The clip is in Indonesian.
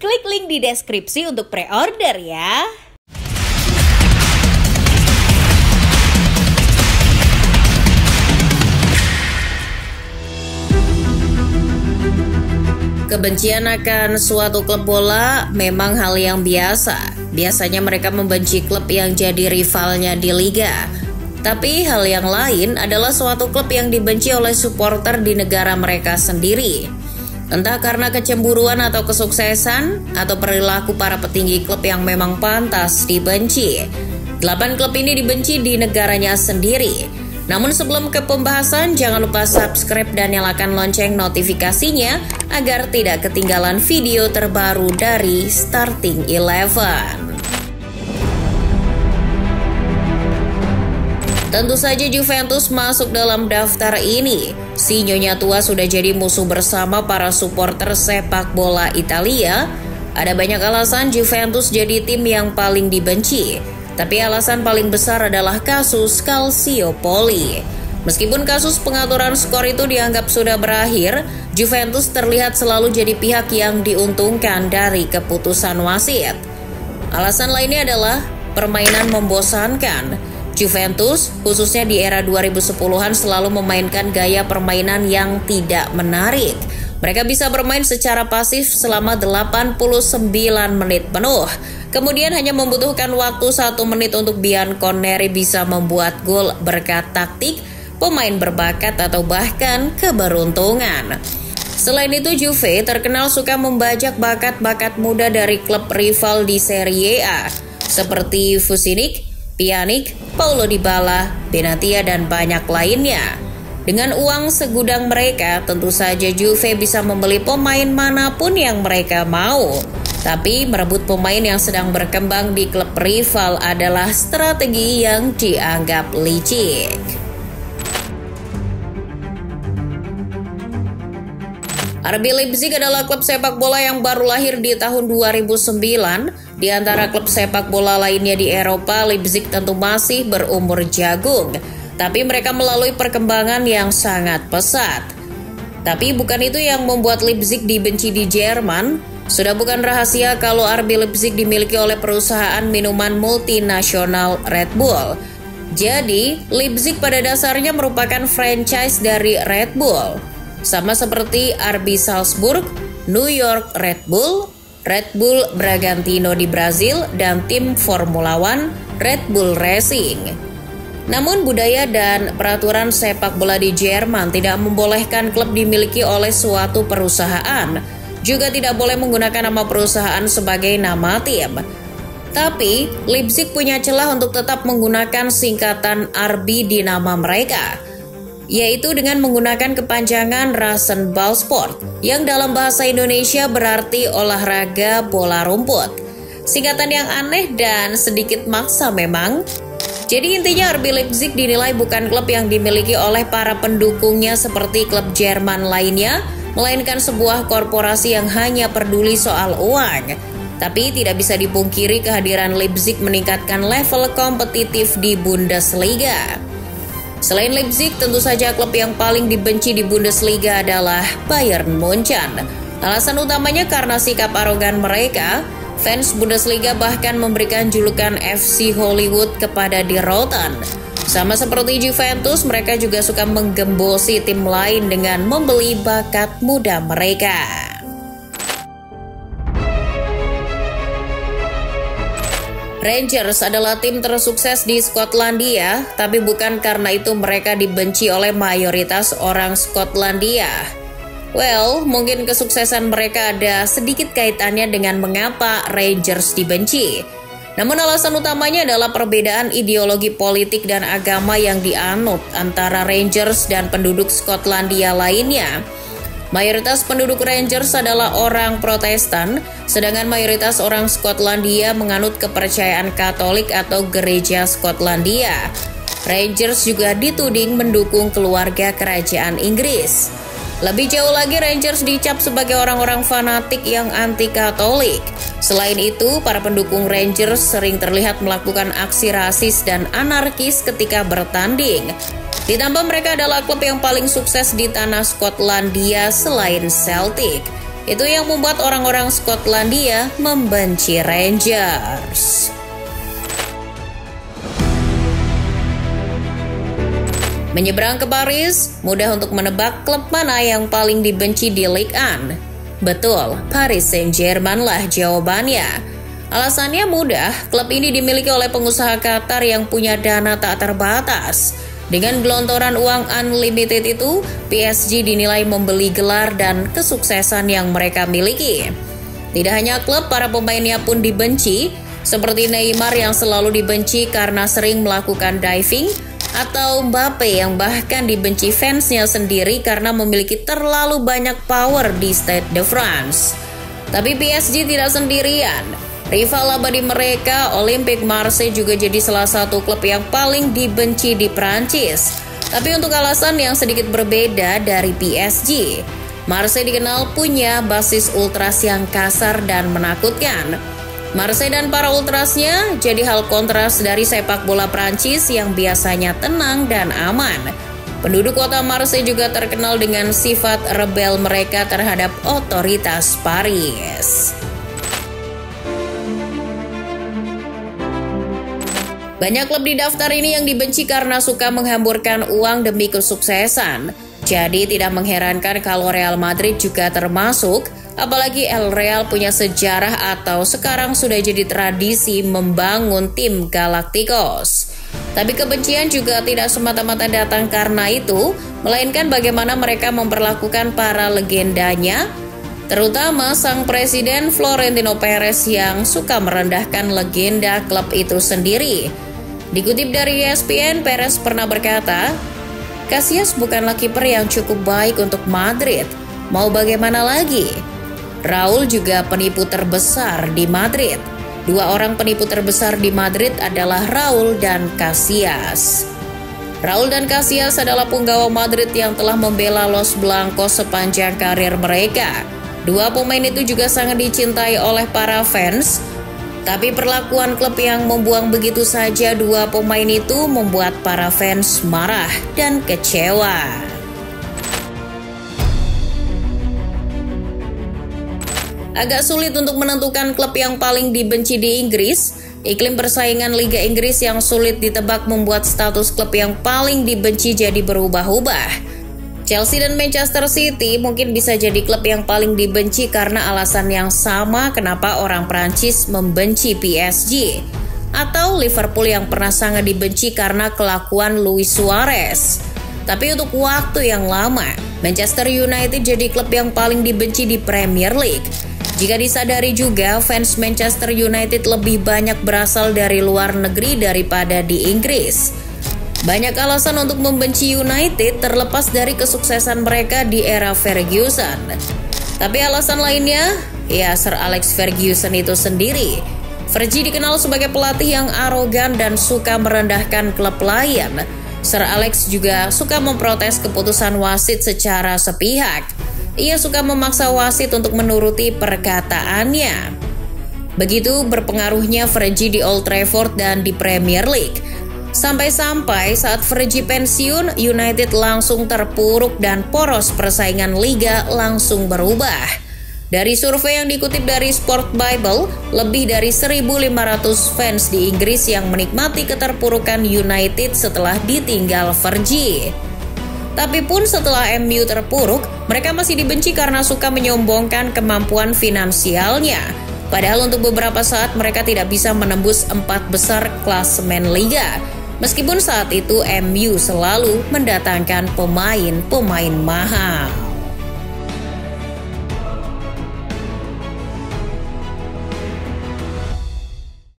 Klik link di deskripsi untuk pre-order ya. Kebencian akan suatu klub bola memang hal yang biasa. Biasanya mereka membenci klub yang jadi rivalnya di liga. Tapi hal yang lain adalah suatu klub yang dibenci oleh supporter di negara mereka sendiri. Entah karena kecemburuan atau kesuksesan, atau perilaku para petinggi klub yang memang pantas dibenci. 8 klub ini dibenci di negaranya sendiri. Namun sebelum ke pembahasan, jangan lupa subscribe dan nyalakan lonceng notifikasinya agar tidak ketinggalan video terbaru dari Starting Eleven. Tentu saja Juventus masuk dalam daftar ini. Si Nyonya Tua sudah jadi musuh bersama para supporter sepak bola Italia. Ada banyak alasan Juventus jadi tim yang paling dibenci. Tapi alasan paling besar adalah kasus Calciopoli. Meskipun kasus pengaturan skor itu dianggap sudah berakhir, Juventus terlihat selalu jadi pihak yang diuntungkan dari keputusan wasit. Alasan lainnya adalah permainan membosankan. Juventus, khususnya di era 2010-an, selalu memainkan gaya permainan yang tidak menarik. Mereka bisa bermain secara pasif selama 89 menit penuh. Kemudian hanya membutuhkan waktu 1 menit untuk Bianconeri bisa membuat gol berkat taktik, pemain berbakat atau bahkan keberuntungan. Selain itu, Juve terkenal suka membajak bakat-bakat muda dari klub rival di Serie A seperti Vucinic, Pjanic, Paulo Dybala, Benatia, dan banyak lainnya. Dengan uang segudang mereka, tentu saja Juve bisa membeli pemain manapun yang mereka mau. Tapi merebut pemain yang sedang berkembang di klub rival adalah strategi yang dianggap licik. RB Leipzig adalah klub sepak bola yang baru lahir di tahun 2009. Di antara klub sepak bola lainnya di Eropa, Leipzig tentu masih berumur jagung. Tapi mereka melalui perkembangan yang sangat pesat. Tapi bukan itu yang membuat Leipzig dibenci di Jerman. Sudah bukan rahasia kalau RB Leipzig dimiliki oleh perusahaan minuman multinasional Red Bull. Jadi, Leipzig pada dasarnya merupakan franchise dari Red Bull. Sama seperti RB Salzburg, New York Red Bull Bragantino di Brazil, dan tim Formula One Red Bull Racing. Namun budaya dan peraturan sepak bola di Jerman tidak membolehkan klub dimiliki oleh suatu perusahaan. Juga tidak boleh menggunakan nama perusahaan sebagai nama tim. Tapi, Leipzig punya celah untuk tetap menggunakan singkatan RB di nama mereka, yaitu dengan menggunakan kepanjangan Rasenballsport, yang dalam bahasa Indonesia berarti olahraga bola rumput. Singkatan yang aneh dan sedikit maksa memang. Jadi intinya RB Leipzig dinilai bukan klub yang dimiliki oleh para pendukungnya seperti klub Jerman lainnya, melainkan sebuah korporasi yang hanya peduli soal uang. Tapi tidak bisa dipungkiri kehadiran Leipzig meningkatkan level kompetitif di Bundesliga. Selain Leipzig, tentu saja klub yang paling dibenci di Bundesliga adalah Bayern Munchen. Alasan utamanya karena sikap arogan mereka. Fans Bundesliga bahkan memberikan julukan FC Hollywood kepada Die Roten. Sama seperti Juventus, mereka juga suka menggembosi tim lain dengan membeli bakat muda mereka. Rangers adalah tim tersukses di Skotlandia, tapi bukan karena itu mereka dibenci oleh mayoritas orang Skotlandia. Well, mungkin kesuksesan mereka ada sedikit kaitannya dengan mengapa Rangers dibenci. Namun alasan utamanya adalah perbedaan ideologi politik dan agama yang dianut antara Rangers dan penduduk Skotlandia lainnya. Mayoritas penduduk Rangers adalah orang Protestan, sedangkan mayoritas orang Skotlandia menganut kepercayaan Katolik atau Gereja Skotlandia. Rangers juga dituding mendukung keluarga kerajaan Inggris. Lebih jauh lagi, Rangers dicap sebagai orang-orang fanatik yang anti-Katolik. Selain itu, para pendukung Rangers sering terlihat melakukan aksi rasis dan anarkis ketika bertanding. Ditambah mereka adalah klub yang paling sukses di tanah Skotlandia selain Celtic. Itu yang membuat orang-orang Skotlandia membenci Rangers. Menyeberang ke Paris, mudah untuk menebak klub mana yang paling dibenci di Ligue 1. Betul, Paris Saint-Germain lah jawabannya. Alasannya mudah, klub ini dimiliki oleh pengusaha Qatar yang punya dana tak terbatas. Dengan gelontoran uang unlimited itu, PSG dinilai membeli gelar dan kesuksesan yang mereka miliki. Tidak hanya klub, para pemainnya pun dibenci, seperti Neymar yang selalu dibenci karena sering melakukan diving, atau Mbappe yang bahkan dibenci fansnya sendiri karena memiliki terlalu banyak power di Stade de France. Tapi PSG tidak sendirian. Rival abadi mereka, Olympique Marseille, juga jadi salah satu klub yang paling dibenci di Prancis. Tapi untuk alasan yang sedikit berbeda dari PSG. Marseille dikenal punya basis ultras yang kasar dan menakutkan. Marseille dan para ultrasnya jadi hal kontras dari sepak bola Prancis yang biasanya tenang dan aman. Penduduk kota Marseille juga terkenal dengan sifat rebel mereka terhadap otoritas Paris. Banyak klub di daftar ini yang dibenci karena suka menghamburkan uang demi kesuksesan. Jadi tidak mengherankan kalau Real Madrid juga termasuk, apalagi El Real punya sejarah atau sekarang sudah jadi tradisi membangun tim Galacticos. Tapi kebencian juga tidak semata-mata datang karena itu, melainkan bagaimana mereka memperlakukan para legendanya, terutama sang presiden Florentino Perez yang suka merendahkan legenda klub itu sendiri. Dikutip dari ESPN, Perez pernah berkata, "Casillas bukanlah kiper yang cukup baik untuk Madrid. Mau bagaimana lagi? Raul juga penipu terbesar di Madrid. Dua orang penipu terbesar di Madrid adalah Raul dan Casillas." Raul dan Casillas adalah punggawa Madrid yang telah membela Los Blancos sepanjang karir mereka. Dua pemain itu juga sangat dicintai oleh para fans. Tapi perlakuan klub yang membuang begitu saja dua pemain itu membuat para fans marah dan kecewa. Agak sulit untuk menentukan klub yang paling dibenci di Inggris. Iklim persaingan Liga Inggris yang sulit ditebak membuat status klub yang paling dibenci jadi berubah-ubah. Chelsea dan Manchester City mungkin bisa jadi klub yang paling dibenci karena alasan yang sama kenapa orang Prancis membenci PSG. Atau Liverpool yang pernah sangat dibenci karena kelakuan Luis Suarez. Tapi untuk waktu yang lama, Manchester United jadi klub yang paling dibenci di Premier League. Jika disadari juga, fans Manchester United lebih banyak berasal dari luar negeri daripada di Inggris. Banyak alasan untuk membenci United terlepas dari kesuksesan mereka di era Ferguson. Tapi alasan lainnya, ya Sir Alex Ferguson itu sendiri. Fergie dikenal sebagai pelatih yang arogan dan suka merendahkan klub lain. Sir Alex juga suka memprotes keputusan wasit secara sepihak. Ia suka memaksa wasit untuk menuruti perkataannya. Begitu berpengaruhnya Fergie di Old Trafford dan di Premier League. Sampai-sampai saat Fergie pensiun, United langsung terpuruk dan poros persaingan liga langsung berubah. Dari survei yang dikutip dari Sport Bible, lebih dari 1.500 fans di Inggris yang menikmati keterpurukan United setelah ditinggal Fergie. Tapi pun setelah MU terpuruk, mereka masih dibenci karena suka menyombongkan kemampuan finansialnya. Padahal untuk beberapa saat mereka tidak bisa menembus 4 besar klasemen liga. Meskipun saat itu MU selalu mendatangkan pemain-pemain mahal.